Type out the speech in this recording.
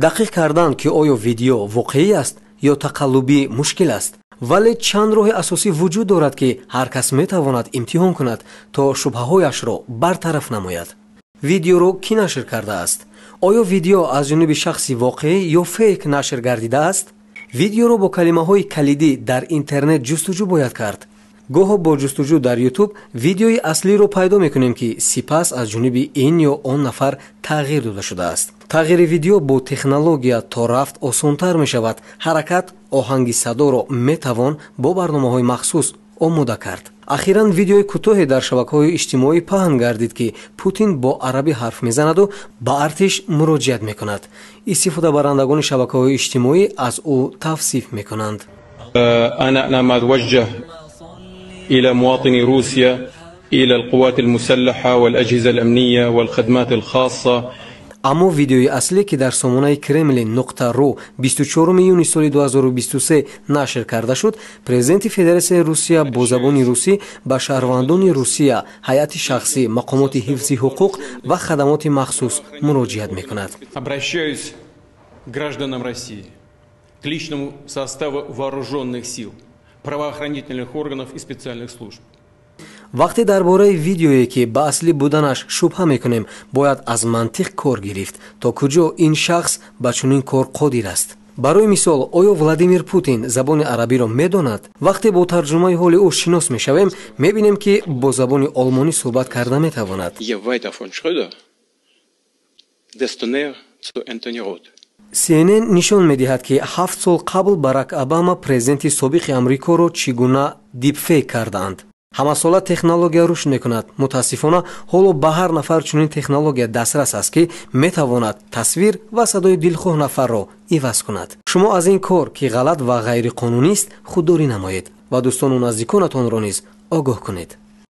دقیق کردن که آیا ویدیو واقعی است یا تقلبی مشکل است. ولی چند راه اساسی وجود دارد که هر کس می تواند امتحان کند تا شبههایش را برطرف نماید. ویدیو را کی نشر کرده است؟ آیا ویدیو از جانب شخصی واقعی یا فیک نشر گردیده است؟ ویدیو را با کلمه های کلیدی در اینترنت جستجو باید کرد. گاه با جستجو در یوتیوب ویدیوی اصلی رو پیدا میکنیم که سپس از جانب این یا آن نفر تغییر داده شده است. تغییر ویدیو با تکنولوژی تا رفت آسان‌تر می شود. حرکت آهنگ صدا را می توان با برنامه‌های مخصوص آماده کرد. اخیراً ویدیوی کوتاهی در شبکه‌های اجتماعی پهن گردید که پوتین با عربی حرف میزند و با ارتش مراجعت میکند. استفاده برندگان شبکه‌های اجتماعی از او توصیف میکنند. انا متوجه الى مواطني روسيا الى القوات المسلحه والاجهزه الامنيه والخدمات الخاصه. اما ویدیوی اصلی که در سامانه کرملین.ru 24 یونی سال 2023 نشر کرده شد، پرزیدنت فدراسیون روسیه با زبان روسی به شهروندان روسیه، هیئت شخصی، مقامات حفظ حقوق و خدمات مخصوص مراجعت میکند. Обращаюсь к гражданам России, к личному составу вооруженных сил, правоохранительных органов и специальных служб. وقتی درباره ویدیویی که به اصلی بودنش شبهه میکنیم باید از منطق کار گرفت تا کجا این شخص به چنین کار قادر است. برای مثال آیا ولادیمیر پوتین زبان عربی را میداند؟ وقتی با ترجمه حال او شناس میشویم میبینیم که با زبان آلمانی صحبت کرده میتواند. CNN نشان میدهد که 7 سال قبل باراک اوباما پرزیدنت سابق آمریکا را چگونه دیپ فیک کردند. همه ساله تکنولوژی رشد میکند. متاسفانه حالا به هر نفر چنین تکنولوژی دسترس است که میتواند تصویر و صدای دلخواه نفر را عوض کند. شما از این کار که غلط و غیر قانونی است خودداری نمایید و دوستان و نزدیکانتان را نیز آگاه کنید.